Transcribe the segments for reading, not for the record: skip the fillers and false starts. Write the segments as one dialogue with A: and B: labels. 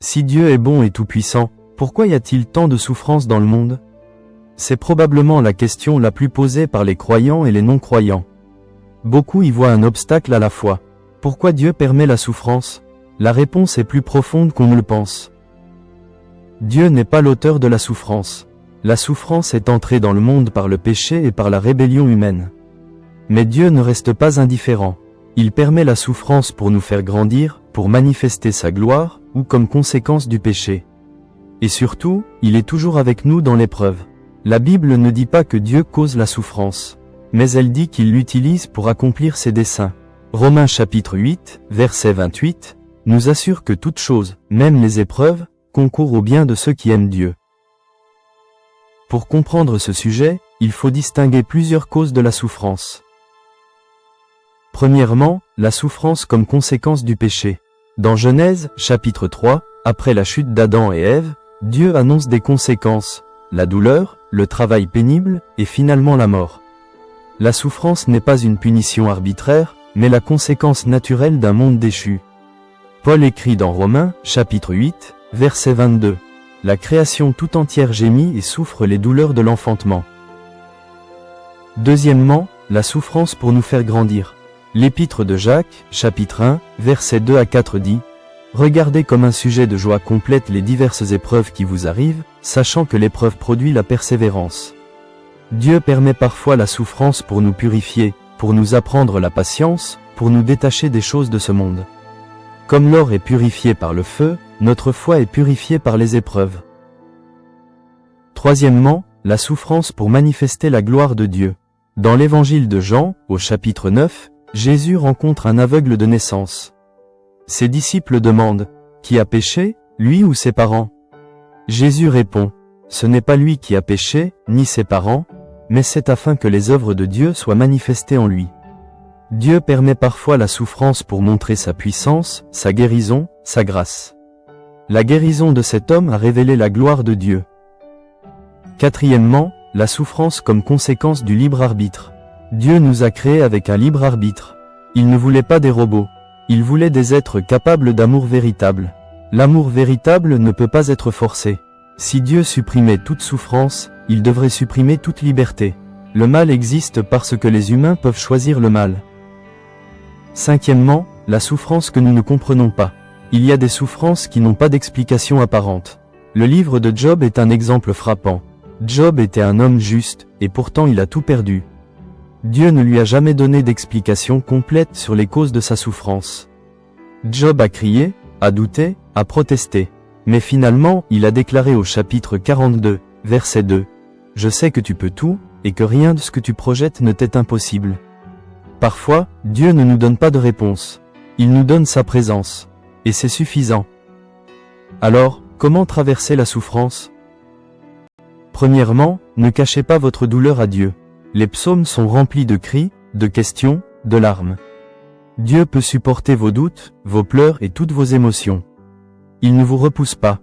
A: Si Dieu est bon et tout-puissant, pourquoi y a-t-il tant de souffrances dans le monde? C'est probablement la question la plus posée par les croyants et les non-croyants. Beaucoup y voient un obstacle à la fois. Pourquoi Dieu permet la souffrance? La réponse est plus profonde qu'on ne le pense. Dieu n'est pas l'auteur de la souffrance. La souffrance est entrée dans le monde par le péché et par la rébellion humaine. Mais Dieu ne reste pas indifférent. Il permet la souffrance pour nous faire grandir, pour manifester sa gloire, ou comme conséquence du péché. Et surtout, il est toujours avec nous dans l'épreuve. La Bible ne dit pas que Dieu cause la souffrance, mais elle dit qu'il l'utilise pour accomplir ses desseins. Romains chapitre 8, verset 28, nous assure que toute chose, même les épreuves, concourent au bien de ceux qui aiment Dieu. Pour comprendre ce sujet, il faut distinguer plusieurs causes de la souffrance. Premièrement, la souffrance comme conséquence du péché. Dans Genèse, chapitre 3, après la chute d'Adam et Ève, Dieu annonce des conséquences, la douleur, le travail pénible, et finalement la mort. La souffrance n'est pas une punition arbitraire, mais la conséquence naturelle d'un monde déchu. Paul écrit dans Romains, chapitre 8, verset 22. La création tout entière gémit et souffre les douleurs de l'enfantement. Deuxièmement, la souffrance pour nous faire grandir. L'épître de Jacques, chapitre 1, versets 2 à 4 dit « Regardez comme un sujet de joie complète les diverses épreuves qui vous arrivent, sachant que l'épreuve produit la persévérance. » Dieu permet parfois la souffrance pour nous purifier, pour nous apprendre la patience, pour nous détacher des choses de ce monde. Comme l'or est purifié par le feu, notre foi est purifiée par les épreuves. Troisièmement, la souffrance pour manifester la gloire de Dieu. Dans l'évangile de Jean, au chapitre 9, Jésus rencontre un aveugle de naissance. Ses disciples demandent « Qui a péché, lui ou ses parents ?» Jésus répond « Ce n'est pas lui qui a péché, ni ses parents, mais c'est afin que les œuvres de Dieu soient manifestées en lui. » Dieu permet parfois la souffrance pour montrer sa puissance, sa guérison, sa grâce. La guérison de cet homme a révélé la gloire de Dieu. Quatrièmement, la souffrance comme conséquence du libre arbitre. Dieu nous a créés avec un libre arbitre. Il ne voulait pas des robots. Il voulait des êtres capables d'amour véritable. L'amour véritable ne peut pas être forcé. Si Dieu supprimait toute souffrance, il devrait supprimer toute liberté. Le mal existe parce que les humains peuvent choisir le mal. Cinquièmement, la souffrance que nous ne comprenons pas. Il y a des souffrances qui n'ont pas d'explication apparente. Le livre de Job est un exemple frappant. Job était un homme juste, et pourtant il a tout perdu. Dieu ne lui a jamais donné d'explication complète sur les causes de sa souffrance. Job a crié, a douté, a protesté. Mais finalement, il a déclaré au chapitre 42, verset 2, « Je sais que tu peux tout, et que rien de ce que tu projettes ne t'est impossible. » Parfois, Dieu ne nous donne pas de réponse. Il nous donne sa présence. Et c'est suffisant. Alors, comment traverser la souffrance? Premièrement, ne cachez pas votre douleur à Dieu. Les psaumes sont remplis de cris, de questions, de larmes. Dieu peut supporter vos doutes, vos pleurs et toutes vos émotions. Il ne vous repousse pas.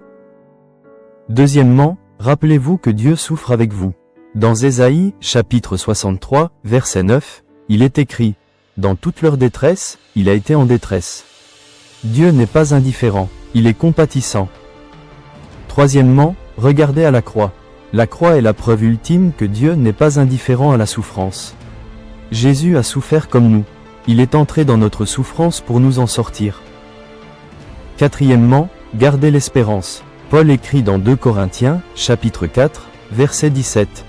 A: Deuxièmement, rappelez-vous que Dieu souffre avec vous. Dans Ésaïe, chapitre 63, verset 9, il est écrit « Dans toute leur détresse, il a été en détresse ». Dieu n'est pas indifférent, il est compatissant. Troisièmement, regardez à la croix. La croix est la preuve ultime que Dieu n'est pas indifférent à la souffrance. Jésus a souffert comme nous. Il est entré dans notre souffrance pour nous en sortir. Quatrièmement, gardez l'espérance. Paul écrit dans 2 Corinthiens, chapitre 4, verset 17.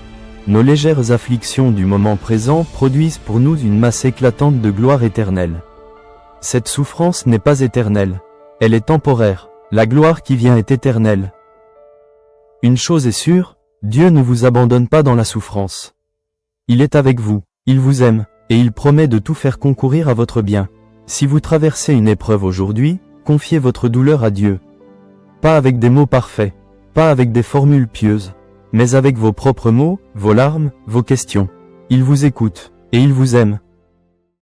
A: Nos légères afflictions du moment présent produisent pour nous une masse éclatante de gloire éternelle. Cette souffrance n'est pas éternelle. Elle est temporaire. La gloire qui vient est éternelle. Une chose est sûre, Dieu ne vous abandonne pas dans la souffrance. Il est avec vous, il vous aime, et il promet de tout faire concourir à votre bien. Si vous traversez une épreuve aujourd'hui, confiez votre douleur à Dieu. Pas avec des mots parfaits, pas avec des formules pieuses, mais avec vos propres mots, vos larmes, vos questions. Il vous écoute, et il vous aime.